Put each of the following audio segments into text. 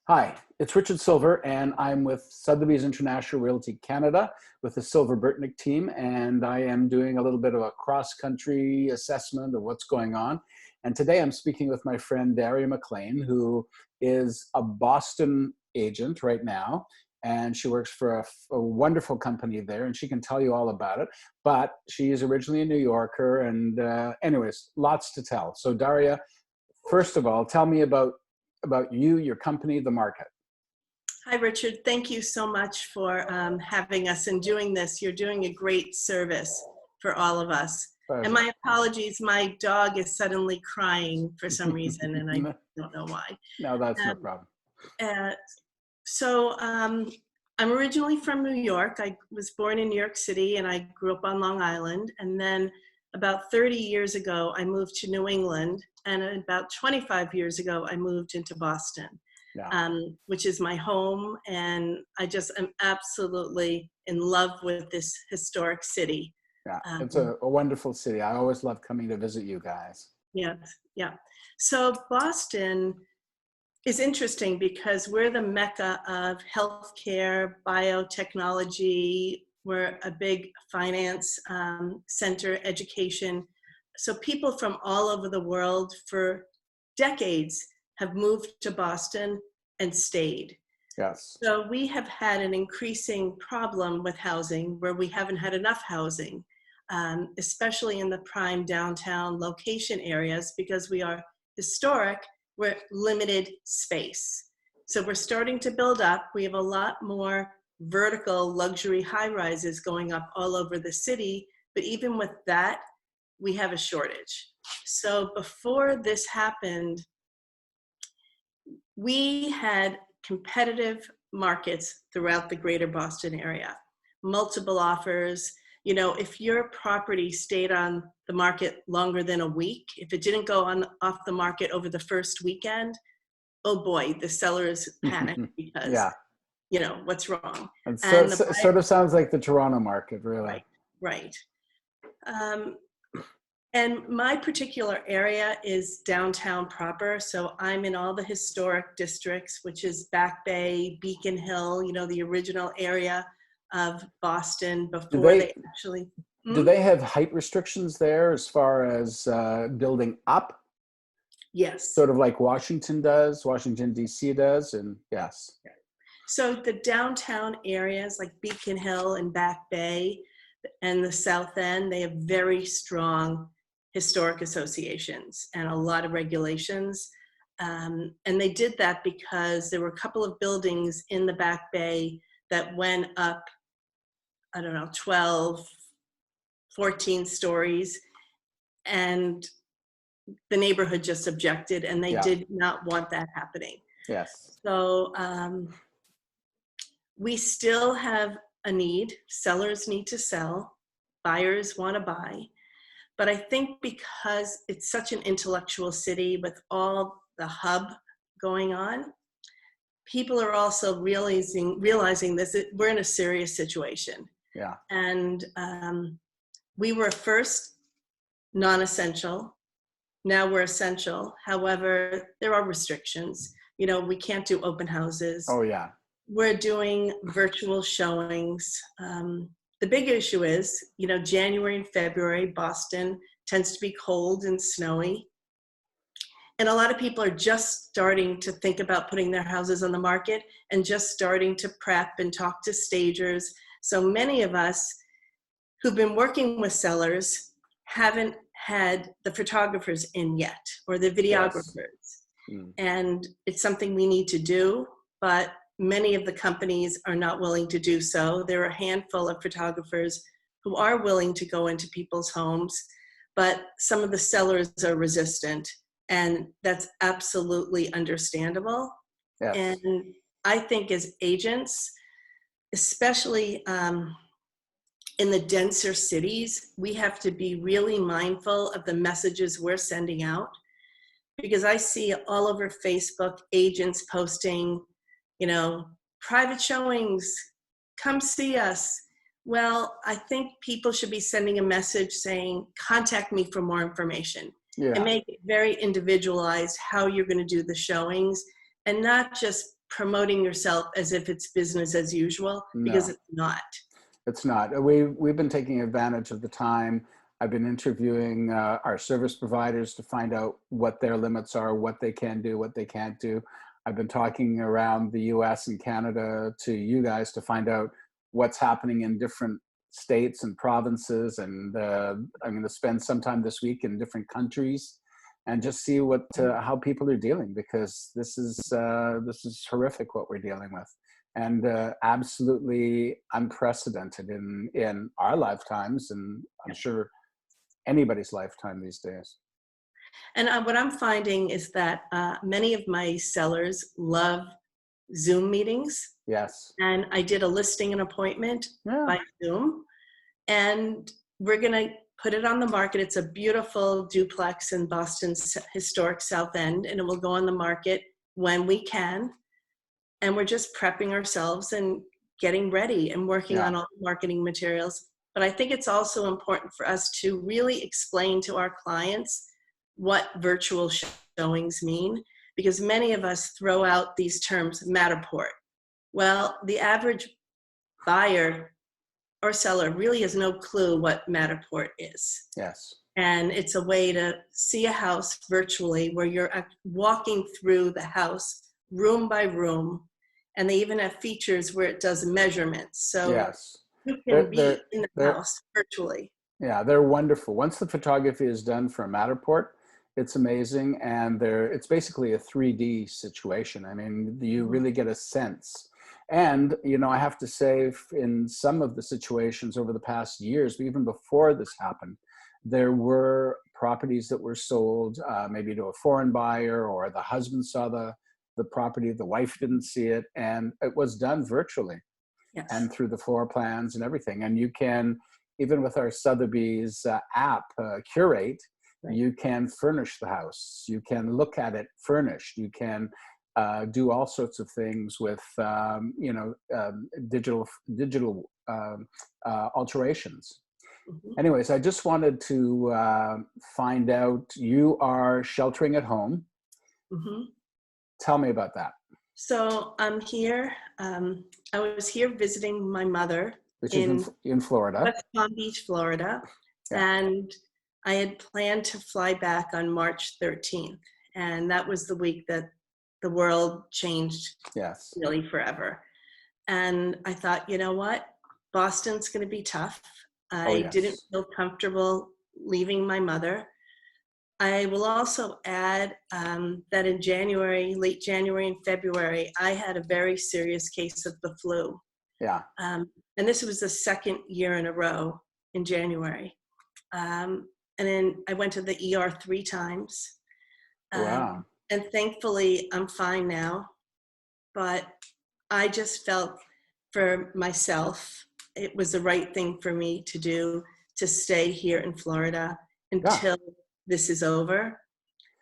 Hi, it's Richard Silver, and I'm with Sotheby's International Realty Canada with the Silver Burtnick team, and I am doing a little bit of a cross-country assessment of what's going on. And today I'm speaking with my friend Daria McLean, who is a Boston agent right now, and she works for a wonderful company there, and she can tell you all about it. But she is originally a New Yorker, and anyways, lots to tell. So Daria, first of all, tell me about you, your company, the market. Hi, Richard. Thank you so much for having us and doing this. You're doing a great service for all of us. Pleasure. And my apologies, my dog is suddenly crying for some reason, and I don't know why. No, that's no problem. I'm originally from New York. I was born in New York City, and I grew up on Long Island. And then about 30 years ago, I moved to New England. And about 25 years ago, I moved into Boston, which is my home. And I just am absolutely in love with this historic city. Yeah, it's a wonderful city. I always love coming to visit you guys. Yeah, yeah. So Boston is interesting because we're the mecca of healthcare, biotechnology. We're a big finance center, education. So people from all over the world for decades have moved to Boston and stayed. Yes. So we have had an increasing problem with housing where we haven't had enough housing, especially in the prime downtown location areas, because we are historic, we're limited space. So we're starting to build up. We have a lot more vertical luxury high rises going up all over the city, but even with that, we have a shortage. So before this happened, we had competitive markets throughout the greater Boston area, multiple offers. You know, if your property stayed on the market longer than a week, if it didn't go off the market over the first weekend, oh boy, the sellers panicked because, yeah. You know, what's wrong? And so, sort of sounds like the Toronto market, really. Right. And my particular area is downtown proper. So I'm in all the historic districts, which is Back Bay, Beacon Hill, you know, the original area of Boston before they actually. Do they have height restrictions there as far as building up? Yes. Sort of like Washington does, Washington, D.C. does, and yes. So the downtown areas like Beacon Hill and Back Bay and the South End, they have very strong historic associations and a lot of regulations. And they did that because there were a couple of buildings in the Back Bay that went up, I don't know, 12, 14 stories. And the neighborhood just objected, and they did not want that happening. Yes. So we still have a need. Sellers need to sell. Buyers want to buy. But I think because it's such an intellectual city with all the hub going on, people are also realizing this. We're in a serious situation. Yeah. And we were first non-essential. Now we're essential. However, there are restrictions. You know, we can't do open houses. Oh, yeah. We're doing virtual showings. The big issue is, you know, January and February, Boston tends to be cold and snowy. And a lot of people are just starting to think about putting their houses on the market and just starting to prep and talk to stagers. So many of us who've been working with sellers haven't had the photographers in yet, or the videographers. Yes. And it's something we need to do, but many of the companies are not willing to do so. There are a handful of photographers who are willing to go into people's homes, but some of the sellers are resistant, and that's absolutely understandable. Yes. And I think as agents, especially in the denser cities, we have to be really mindful of the messages we're sending out, because I see all over Facebook agents posting, you know, private showings, come see us. Well, I think people should be sending a message saying, contact me for more information. And make it very individualized how you're going to do the showings, and not just promoting yourself as if it's business as usual, because No, it's not. it's not. We've been taking advantage of the time. I've been interviewing our service providers to find out what their limits are, what they can do, what they can't do. I've been talking around the US and Canada to you guys to find out what's happening in different states and provinces. And I'm going to spend some time this week in different countries and just see how people are dealing, because this is horrific what we're dealing with, and absolutely unprecedented in our lifetimes, and I'm sure anybody's lifetime these days. And what I'm finding is that many of my sellers love Zoom meetings. Yes. And I did a listing and appointment Yeah. by Zoom, and we're going to put it on the market. It's a beautiful duplex in Boston's historic South End, and it will go on the market when we can. And we're just prepping ourselves and getting ready and working Yeah. on all the marketing materials. But I think it's also important for us to really explain to our clients what virtual showings mean, because many of us throw out these terms, Matterport. Well, the average buyer or seller really has no clue what Matterport is. Yes. And it's a way to see a house virtually where you're walking through the house room by room. And they even have features where it does measurements. So Yes. you can be in the they're house virtually. Yeah, they're wonderful. Once the photography is done for a Matterport, it's amazing, and it's basically a 3D situation. I mean, you really get a sense. And I have to say, in some of the situations over the past years, even before this happened, there were properties that were sold maybe to a foreign buyer, or the husband saw the property, the wife didn't see it, and it was done virtually. Yes. And through the floor plans and everything. And you can, even with our Sotheby's app, Curate, right, you can furnish the house. You can look at it furnished. You can do all sorts of things with, digital alterations. Mm-hmm. Anyways, I just wanted to find out, you are sheltering at home. Mm-hmm. Tell me about that. So I'm here. I was here visiting my mother, which is in Florida, West Palm Beach, Florida. Yeah. And I had planned to fly back on March 13th. And that was the week that the world changed, yes, really forever. And I thought, you know what? Boston's going to be tough. I didn't feel comfortable leaving my mother. I will also add that in January, late January and February, I had a very serious case of the flu. Yeah. And this was the second year in a row in January. And then I went to the ER 3 times. Wow. And thankfully, I'm fine now. But I just felt for myself, it was the right thing for me to do, to stay here in Florida until this is over.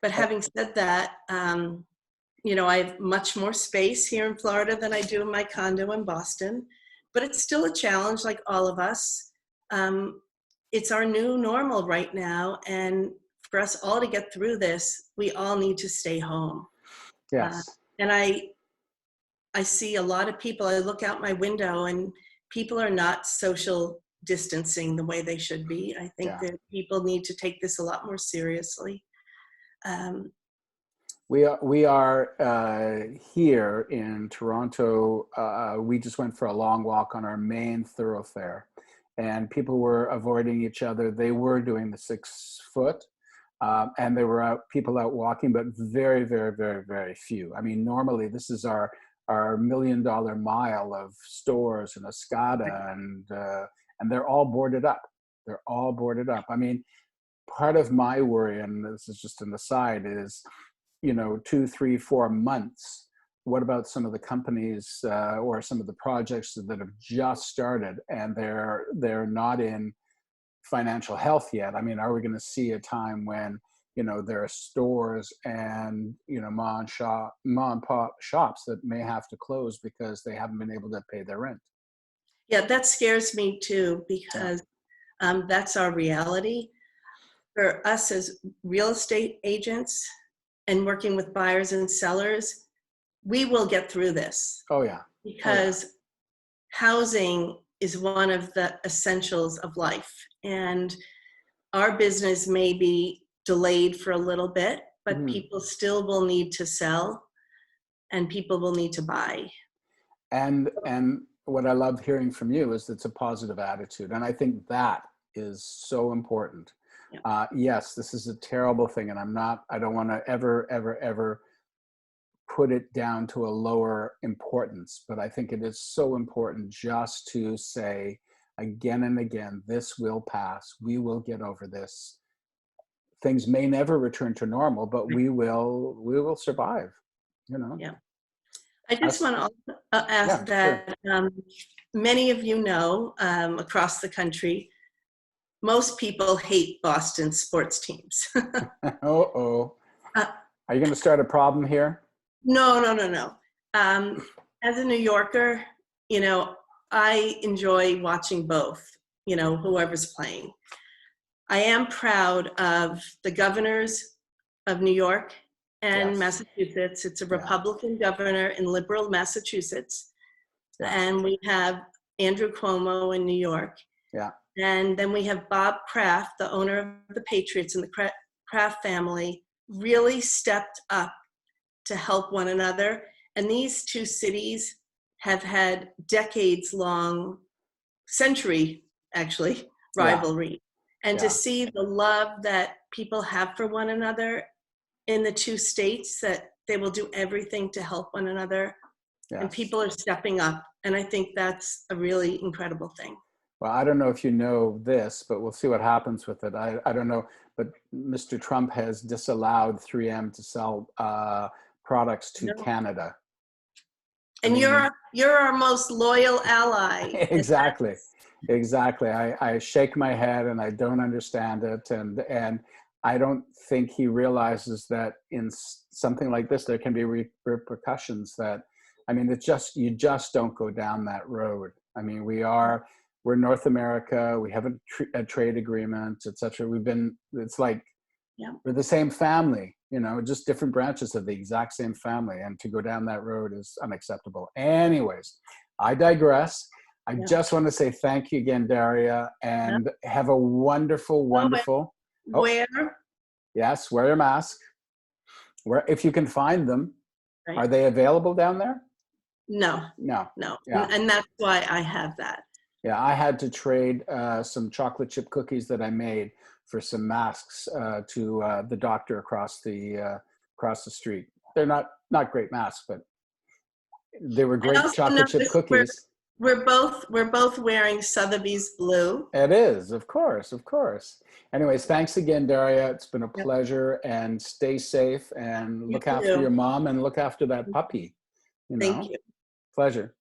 But having said that, I have much more space here in Florida than I do in my condo in Boston, but it's still a challenge like all of us. It's our new normal right now. And for us all to get through this, we all need to stay home. Yes. And I see a lot of people, I look out my window and people are not social distancing the way they should be. I think that people need to take this a lot more seriously. We are here in Toronto. We just went for a long walk on our main thoroughfare, and people were avoiding each other. They were doing the 6 foot, and there were people out walking, but very, very, very, very few. I mean, normally this is our $1 million mile of stores and Escada, and they're all boarded up. They're all boarded up. I mean, part of my worry, and this is just an aside, is 2, 3, 4 months. What about some of the companies or some of the projects that have just started and they're not in financial health yet? I mean, are we going to see a time when there are stores and mom and pop shops that may have to close because they haven't been able to pay their rent? Yeah, that scares me too, because that's our reality. For us as real estate agents and working with buyers and sellers, we will get through this, Oh yeah. because housing is one of the essentials of life. And our business may be delayed for a little bit, but Mhm. people still will need to sell and people will need to buy. And what I love hearing from you is it's a positive attitude, and I think that is so important. Yeah. Yes, this is a terrible thing, and I don't want to ever put it down to a lower importance, but I think it is so important just to say again and again, this will pass. We will get over this. Things may never return to normal, but we will survive, you know. Yeah. I just Us, want to also ask yeah, sure. that many of you know, across the country, most people hate Boston sports teams. Oh. uh, Are you going to start a problem here? no. As a New Yorker, you know, I enjoy watching both, you know, whoever's playing. I am proud of the governors of New York and Yes. Massachusetts. It's a Yeah. Republican governor in liberal Massachusetts. Yeah. And we have Andrew Cuomo in New York. Yeah. And then we have Bob Kraft, the owner of the Patriots, and the Kraft family really stepped up to help one another. And these two cities have had decades-long, century actually, Yeah. rivalry. And to Yeah. see the love that people have for one another in the two states, that they will do everything to help one another, and Yes. people are stepping up. And I think that's a really incredible thing. Well, I don't know if you know this, but we'll see what happens with it. I don't know, but Mr. Trump has disallowed 3M to sell products to No. Canada. I And mean, you're our most loyal ally. exactly. I shake my head and I don't understand it, and I don't think he realizes that in something like this there can be repercussions. That, I mean, you just don't go down that road. I mean, we're North America. We have a trade agreement, etc. It's like, Yeah. we're the same family, you know, just different branches of the exact same family, and to go down that road is unacceptable. Anyways, I digress. I Yeah. just want to say thank you again, Daria, Yeah. and have a wonderful, wonderful. Oh, Where? yes, wear your mask. Where, if you can find them, Right. are they available down there? No. No. Yeah. And that's why I have that. Yeah, I had to trade some chocolate chip cookies that I made for some masks to the doctor across the street. They're not great masks, but they were I great also chocolate chip noticed cookies. we're both wearing Sotheby's blue. It is, of course, of course. Anyways, thanks again, Daria. It's been a Yep. pleasure, and stay safe and You look after too. your mom and look after that puppy. You Thank know, you. pleasure.